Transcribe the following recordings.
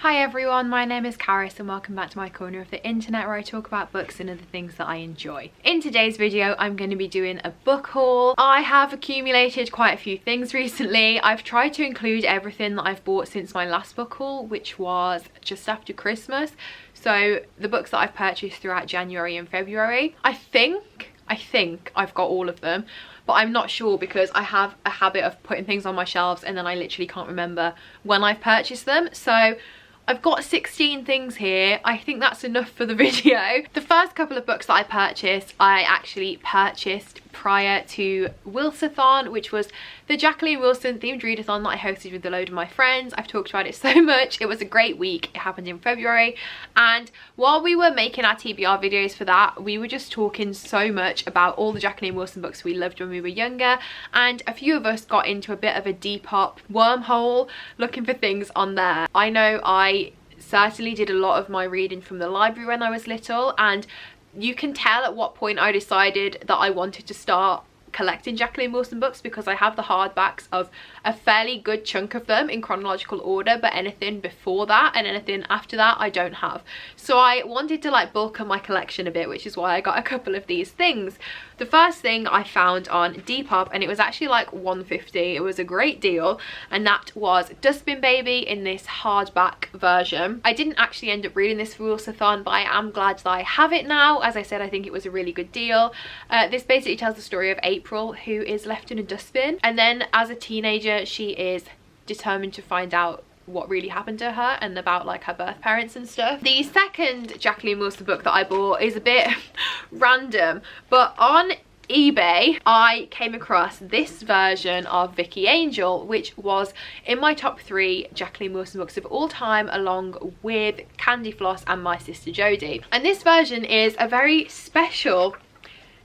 Hi everyone, my name is Karis and welcome back to my corner of the internet where I talk about books and other things that I enjoy. In today's video, I'm going to be doing a book haul. I have accumulated quite a few things recently. I've tried to include everything that I've bought since my last book haul, which was just after Christmas. So the books that I've purchased throughout January and February. I think I've got all of them, but I'm not sure because I have a habit of putting things on my shelves and then I literally can't remember when I've purchased them. So I've got 16 things here. I think that's enough for the video. The first couple of books that I actually purchased prior to Wilsathon, which was the Jacqueline Wilson themed readathon that I hosted with a load of my friends. I've talked about it so much. It was a great week. It happened in February, and while we were making our TBR videos for that, we were just talking so much about all the Jacqueline Wilson books we loved when we were younger, and a few of us got into a bit of a Depop wormhole looking for things on there. I know I certainly did a lot of my reading from the library when I was little, and you can tell at what point I decided that I wanted to start collecting Jacqueline Wilson books, because I have the hardbacks of a fairly good chunk of them in chronological order, but anything before that and anything after that I don't have. So I wanted to like bulk up my collection a bit, which is why I got a couple of these things. The first thing I found on Depop, and it was actually like $1.50, it was a great deal, and that was Dustbin Baby in this hardback version. I didn't actually end up reading this for Wilsathon, but I am glad that I have it now. As I said, I think it was a really good deal. This basically tells the story of April, who is left in a dustbin, and then as a teenager she is determined to find out what really happened to her and about like her birth parents and stuff. The second Jacqueline Wilson book that I bought is a bit random, but on eBay I came across this version of Vicky Angel, which was in my top 3 Jacqueline Wilson books of all time, along with Candy Floss and My Sister Jodie. And this version is a very special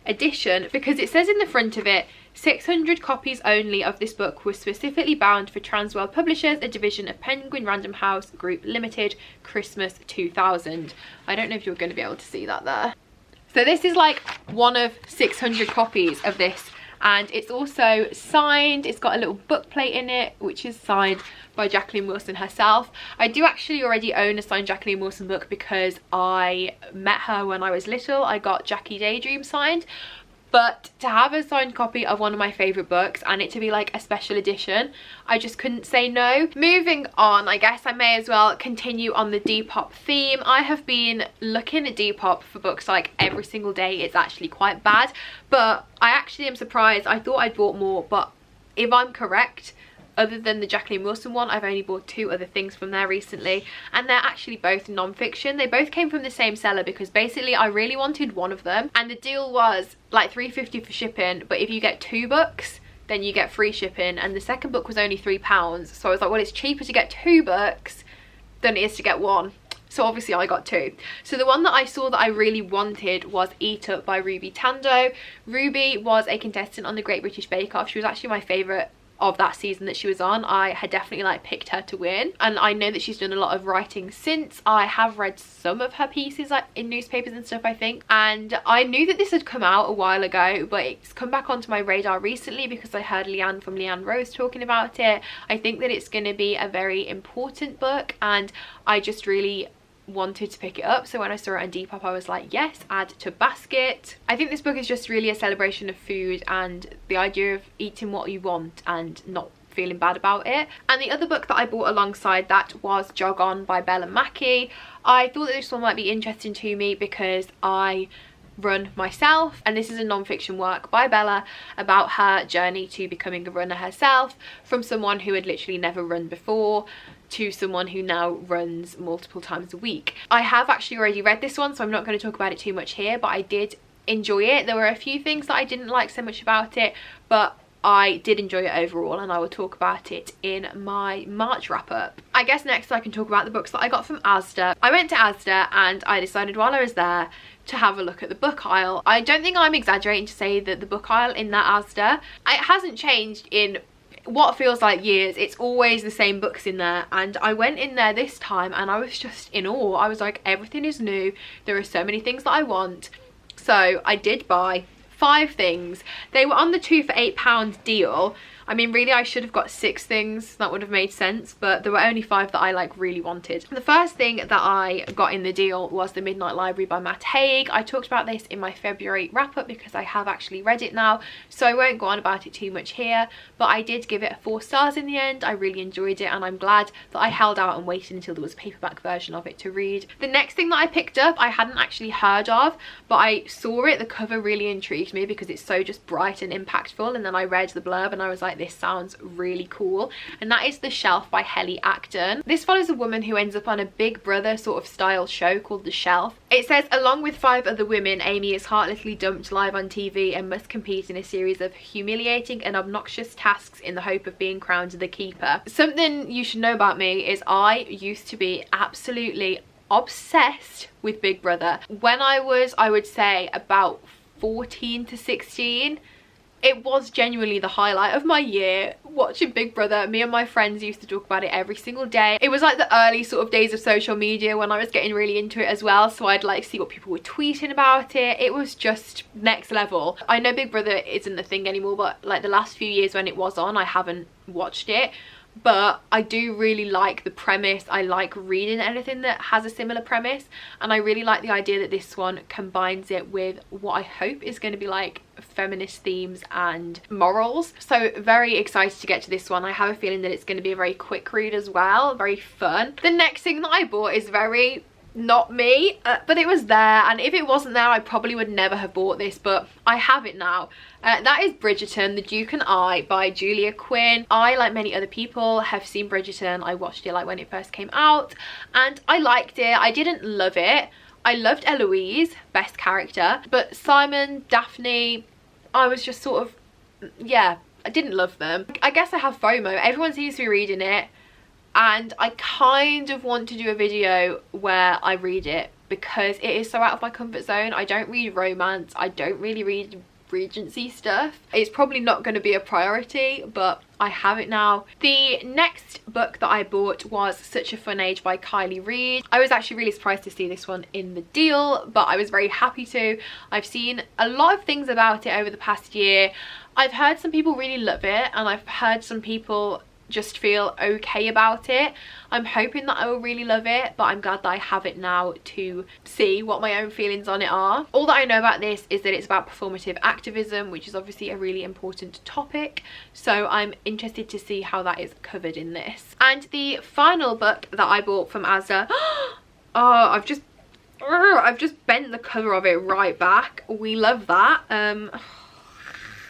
edition because it says in the front of it, 600 copies only of this book were specifically bound for Transworld Publishers, a division of Penguin Random House Group Limited, Christmas 2000. I don't know if you're going to be able to see that there. So this is like one of 600 copies of this, and it's also signed. It's got a little book plate in it which is signed by Jacqueline Wilson herself. I do actually already own a signed Jacqueline Wilson book because I met her when I was little. I got Jackie Daydream signed, but to have a signed copy of one of my favourite books and it to be like a special edition, I just couldn't say no. Moving on, I guess I may as well continue on the Depop theme. I have been looking at Depop for books like every single day. It's actually quite bad, but I actually am surprised. I thought I'd bought more, but if I'm correct, other than the Jacqueline Wilson one, I've only bought 2 other things from there recently, and they're actually both non-fiction. They both came from the same seller because basically I really wanted one of them, and the deal was like $3.50 for shipping, but if you get 2 books then you get free shipping, and the second book was only £3. So I was like, well, it's cheaper to get 2 books than it is to get 1. So obviously I got 2. So the one that I saw that I really wanted was Eat Up by Ruby Tando. Ruby was a contestant on the Great British Bake Off. She was actually my favourite of that season that she was on. I had definitely like picked her to win, and I know that she's done a lot of writing since. I have read some of her pieces like in newspapers and stuff, I think, and I knew that this had come out a while ago, but it's come back onto my radar recently because I heard Leanne from Leanne Rose talking about it. I think that it's going to be a very important book, and I just really wanted to pick it up. So when I saw it on Depop, I was like, yes, add to basket. I think this book is just really a celebration of food and the idea of eating what you want and not feeling bad about it. And the other book that I bought alongside that was Jog On by Bella Mackey. I thought that this one might be interesting to me because I run myself, and this is a non-fiction work by Bella about her journey to becoming a runner herself, from someone who had literally never run before to someone who now runs multiple times a week. I have actually already read this one, so I'm not going to talk about it too much here, but I did enjoy it. There were a few things that I didn't like so much about it, but I did enjoy it overall, and I will talk about it in my March wrap up. I guess next I can talk about the books that I got from Asda. I went to Asda and I decided while I was there to have a look at the book aisle. I don't think I'm exaggerating to say that the book aisle in that Asda, it hasn't changed in what feels like years. It's always the same books in there, and I went in there this time and I was just in awe. I was like, everything is new, there are so many things that I want. So I did buy 5 things. They were on the 2 for £8 deal. I mean, really I should have got 6 things, that would have made sense, but there were only 5 that I like really wanted. The first thing that I got in the deal was The Midnight Library by Haig. I talked about this in my February wrap up because I have actually read it now, so I won't go on about it too much here, but I did give it 4 stars in the end. I really enjoyed it, and I'm glad that I held out and waited until there was a paperback version of it to read. The next thing that I picked up I hadn't actually heard of, but I saw it. The cover really intrigued me because it's so just bright and impactful, and then I read the blurb and I was like, this sounds really cool, and that is The Shelf by Helly Acton. This follows a woman who ends up on a Big Brother sort of style show called The Shelf. It says, along with 5 other women, Amy is heartlessly dumped live on TV and must compete in a series of humiliating and obnoxious tasks in the hope of being crowned the keeper. Something you should know about me is I used to be absolutely obsessed with Big Brother. When I was, I would say, about 14 to 16, it was genuinely the highlight of my year, watching Big Brother. Me and my friends used to talk about it every single day. It was like the early sort of days of social media when I was getting really into it as well, so I'd like see what people were tweeting about it. It was just next level. I know Big Brother isn't a thing anymore, but like the last few years when it was on, I haven't watched it. But I do really like the premise. I like reading anything that has a similar premise, and I really like the idea that this one combines it with what I hope is going to be like feminist themes and morals. So very excited to get to this one. I have a feeling that it's going to be a very quick read as well, very fun. The next thing that I bought is very not me, but it was there, and if it wasn't there I probably would never have bought this, but I have it now. That is Bridgerton, The Duke and I by Julia Quinn. I, like many other people, have seen Bridgerton. I watched it like when it first came out and I liked it. I didn't love it. I loved Eloise, best character, but Simon, Daphne, I was just sort of, yeah, I didn't love them. I guess I have FOMO. Everyone seems to be reading it, and I kind of want to do a video where I read it because it is so out of my comfort zone. I don't read romance. I don't really read Regency stuff. It's probably not going to be a priority, but I have it now. The next book that I bought was Such a Fun Age by Kylie Reid. I was actually really surprised to see this one in the deal, but I was very happy to. I've seen a lot of things about it over the past year. I've heard some people really love it, and I've heard some people just feel okay about it. I'm hoping that I will really love it, but I'm glad that I have it now to see what my own feelings on it are. All that I know about this is that it's about performative activism, which is obviously a really important topic, so I'm interested to see how that is covered in this. And the final book that I bought from Asda, oh, I've just bent the cover of it right back. We love that.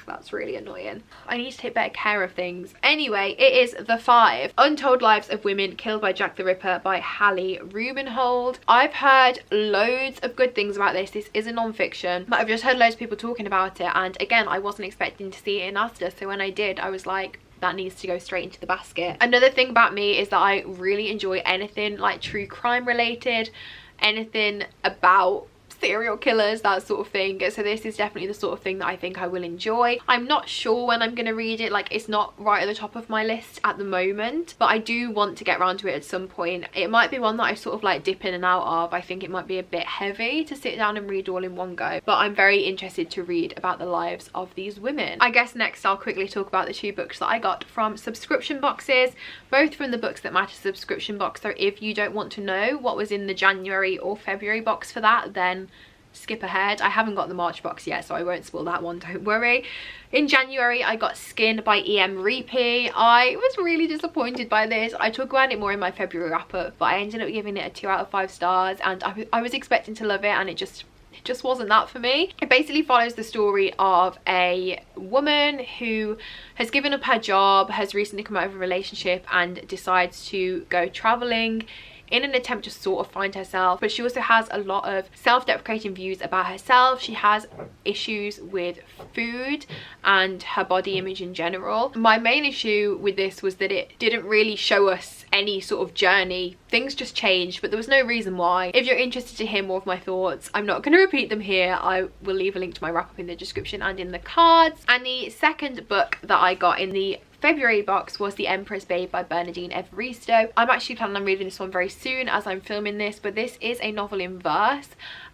That's really annoying. I need to take better care of things. Anyway, it is The Five, Untold Lives of Women Killed by Jack the Ripper by Hallie Rubenhold. I've heard loads of good things about this. This is a non-fiction, but I've just heard loads of people talking about it, and again, I wasn't expecting to see it in Asda, so when I did, I was like, that needs to go straight into the basket. Another thing about me is that I really enjoy anything like true crime related, anything about serial killers, that sort of thing, so this is definitely the sort of thing that I think I will enjoy. I'm not sure when I'm gonna read it, like it's not right at the top of my list at the moment, but I do want to get around to it at some point. It might be one that I sort of like dip in and out of. I think it might be a bit heavy to sit down and read all in one go, but I'm very interested to read about the lives of these women. I guess next I'll quickly talk about the 2 books that I got from subscription boxes, both from the Books That Matter subscription box, so if you don't want to know what was in the January or February box for that, then skip ahead. I haven't got the March box yet, so I won't spoil that one, don't worry. In January I got Skin by E.M. Reapy. I was really disappointed by this. I talk about it more in my February wrap up, but I ended up giving it a 2 out of 5 stars, and I was expecting to love it, and it just wasn't that for me. It basically follows the story of a woman who has given up her job, has recently come out of a relationship, and decides to go traveling in an attempt to sort of find herself, but she also has a lot of self-deprecating views about herself. She has issues with food and her body image in general. My main issue with this was that it didn't really show us any sort of journey. Things just changed, but there was no reason why. If you're interested to hear more of my thoughts, I'm not going to repeat them here. I will leave a link to my wrap up in the description and in the cards. And the second book that I got in the February box was The Emperor's Babe by Bernardine Evaristo. I'm actually planning on reading this one very soon as I'm filming this, but this is a novel in verse.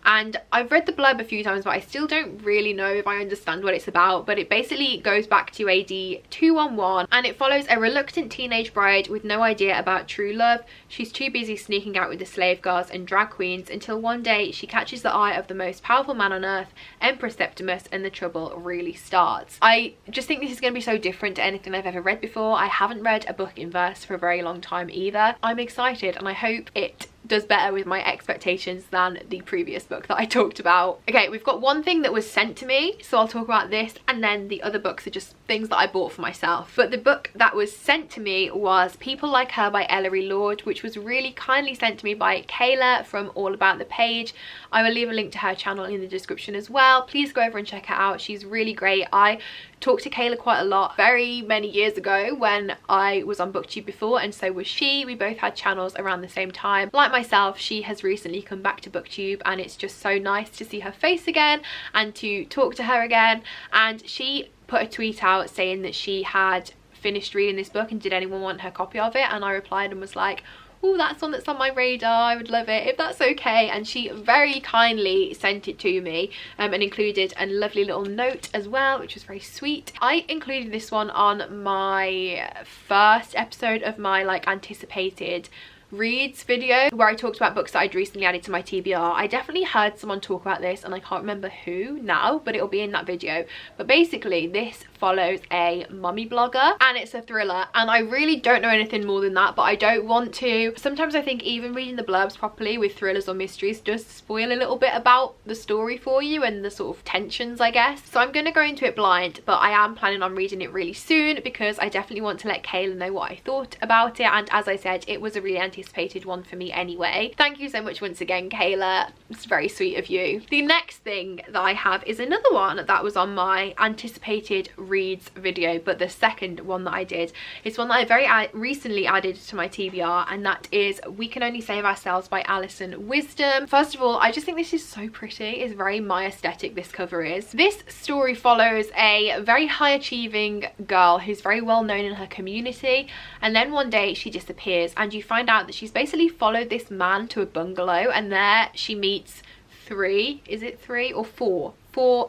And I've read the blurb a few times, but I still don't really know if I understand what it's about. But it basically goes back to AD 211, and it follows a reluctant teenage bride with no idea about true love. She's too busy sneaking out with the slave girls and drag queens until one day she catches the eye of the most powerful man on earth, Emperor Septimus, and the trouble really starts. I just think this is going to be so different to anything I've ever read before. I haven't read a book in verse for a very long time either. I'm excited, and I hope it does better with my expectations than the previous book that I talked about. Okay, we've got one thing that was sent to me, so I'll talk about this, and then the other books are just things that I bought for myself. But the book that was sent to me was People Like Her by Ellery Lord, which was really kindly sent to me by Kayla from All About the Page. I will leave a link to her channel in the description as well. Please go over and check her out. She's really great. I talked to Kayla quite a lot very many years ago when I was on BookTube before, and so was she. We both had channels around the same time. Like myself, she has recently come back to BookTube, and it's just so nice to see her face again and to talk to her again. And she put a tweet out saying that she had finished reading this book and did anyone want her copy of it, and I replied and was like, oh, that's one that's on my radar, I would love it if that's okay. And she very kindly sent it to me and included a lovely little note as well, which was very sweet. I included this one on my first episode of my like anticipated reads video where I talked about books that I'd recently added to my TBR. I definitely heard someone talk about this, and I can't remember who now, but it'll be in that video. But basically this follows a mummy blogger, and it's a thriller, and I really don't know anything more than that, but I don't want to. Sometimes I think even reading the blurbs properly with thrillers or mysteries does spoil a little bit about the story for you and the sort of tensions, I guess. So I'm going to go into it blind, but I am planning on reading it really soon because I definitely want to let Kayla know what I thought about it, and as I said, it was a really anticipated one for me anyway. Thank you so much once again, Kayla. It's very sweet of you. The next thing that I have is another one that was on my anticipated reads video, but the second one that I did is one that I very recently added to my TBR, and that is We Can Only Save Ourselves by Alison Wisdom. First of all, I just think this is so pretty. It's very my aesthetic, this cover is. This story follows a very high achieving girl who's very well known in her community, and then one day she disappears, and you find out that she's basically followed this man to a bungalow, and there she meets three or four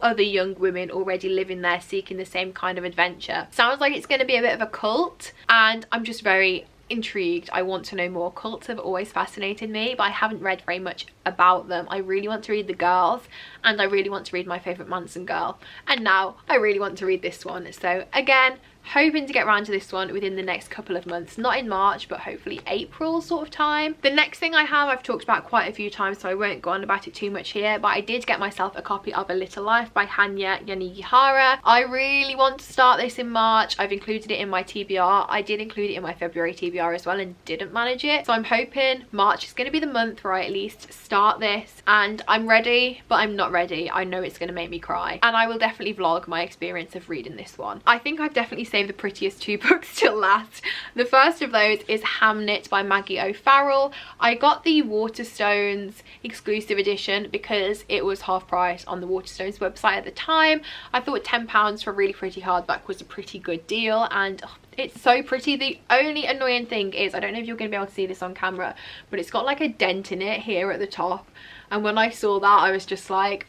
other young women already living there seeking the same kind of adventure. Sounds like it's going to be a bit of a cult, and I'm just very intrigued. I want to know more. Cults have always fascinated me, but I haven't read very much about them. I really want to read The Girls, and I really want to read My Favourite Manson Girl, and now I really want to read this one. So again, hoping to get around to this one within the next couple of months, not in March but hopefully April sort of time. The next thing I have I've talked about quite a few times, so I won't go on about it too much here, but I did get myself a copy of A Little Life by Hanya Yanagihara. I really want to start this in March. I've included it in my TBR. I did include it in my February TBR as well and didn't manage it, so I'm hoping March is going to be the month where I at least start this. And I'm ready, but I'm not ready. I know it's going to make me cry, and I will definitely vlog my experience of reading this one. I think I've definitely save the prettiest two books till last. The first of those is Hamnet by Maggie O'Farrell. I got the Waterstones exclusive edition because it was half price on the Waterstones website at the time. I thought £10 for a really pretty hardback was a pretty good deal, and it's so pretty. The only annoying thing is, I don't know if you're going to be able to see this on camera, but it's got like a dent in it here at the top, and when I saw that I was just like,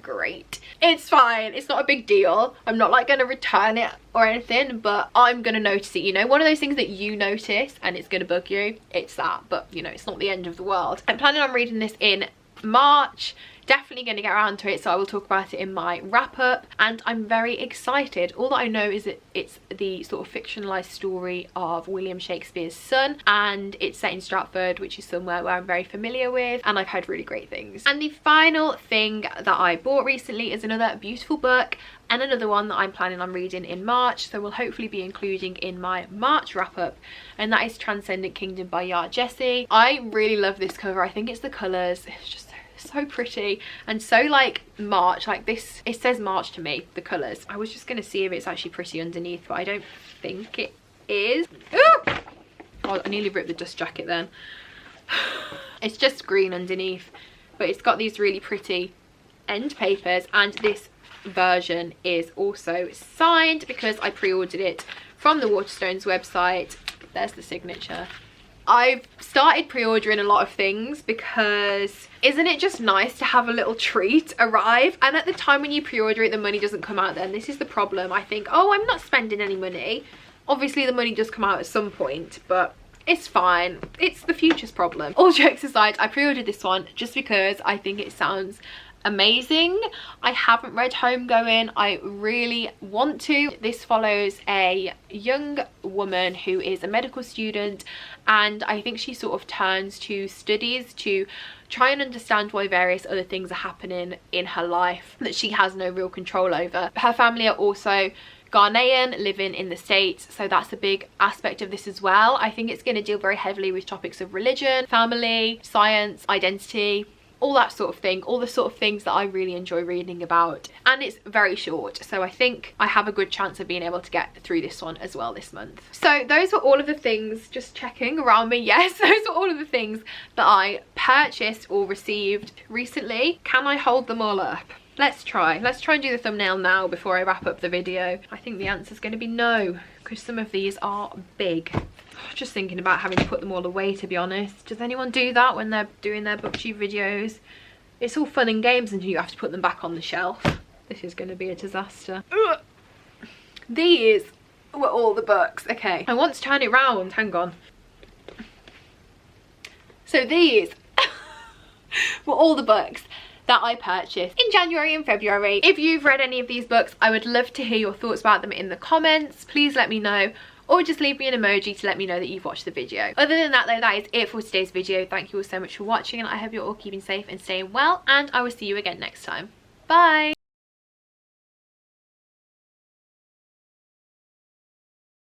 great. It's fine, it's not a big deal. I'm not like gonna return it or anything, but I'm gonna notice it, you know, one of those things that you notice and it's gonna bug you. It's that, but you know, it's not the end of the world. I'm planning on reading this in March. Definitely going to get around to it, so I will talk about it in my wrap up, and I'm very excited. All that I know is that it's the sort of fictionalized story of William Shakespeare's son, and it's set in Stratford, which is somewhere where I'm very familiar with, and I've heard really great things. And the final thing that I bought recently is another beautiful book, and another one that I'm planning on reading in March, so we'll hopefully be including in my March wrap up, and that is Transcendent Kingdom by Yard Jessie. I really love this cover. I think it's the colours, it's just so pretty and so like March, like this, it says March to me, the colours. I was just gonna see if it's actually pretty underneath, but I don't think it is. Ooh! Oh, I nearly ripped the dust jacket then. It's just green underneath, but it's got these really pretty end papers, and this version is also signed because I pre-ordered it from the Waterstones website. There's the signature. I've started pre-ordering a lot of things because isn't it just nice to have a little treat arrive? And at the time when you pre-order it, the money doesn't come out then. This is the problem. I think, oh, I'm not spending any money. Obviously the money does come out at some point, but it's fine. It's the future's problem. All jokes aside, I pre-ordered this one just because I think it sounds amazing. I haven't read Homegoing. I really want to. This follows a young woman who is a medical student, and I think she sort of turns to studies to try and understand why various other things are happening in her life that she has no real control over. Her family are also Ghanaian, living in the States, so that's a big aspect of this as well. I think it's going to deal very heavily with topics of religion, family, science, identity, all that sort of thing, all the sort of things that I really enjoy reading about. And it's very short, so I think I have a good chance of being able to get through this one as well this month. So those were all of the things, just checking around me, yes, those were all of the things that I purchased or received recently. Can I hold them all up? Let's try and do the thumbnail now before I wrap up the video. I think the answer is going to be no, because some of these are big. Just thinking about having to put them all away, to be honest. Does anyone do that when they're doing their booktube videos? It's all fun and games until you have to put them back on the shelf. This is going to be a disaster. Ugh. These were all the books. Okay, I want to turn it round. Hang on. So these were all the books that I purchased in January and February. If you've read any of these books, I would love to hear your thoughts about them in the comments. Please let me know, or just leave me an emoji to let me know that you've watched the video. Other than that though, that is it for today's video. Thank you all so much for watching, and I hope you're all keeping safe and staying well, and I will see you again next time. Bye!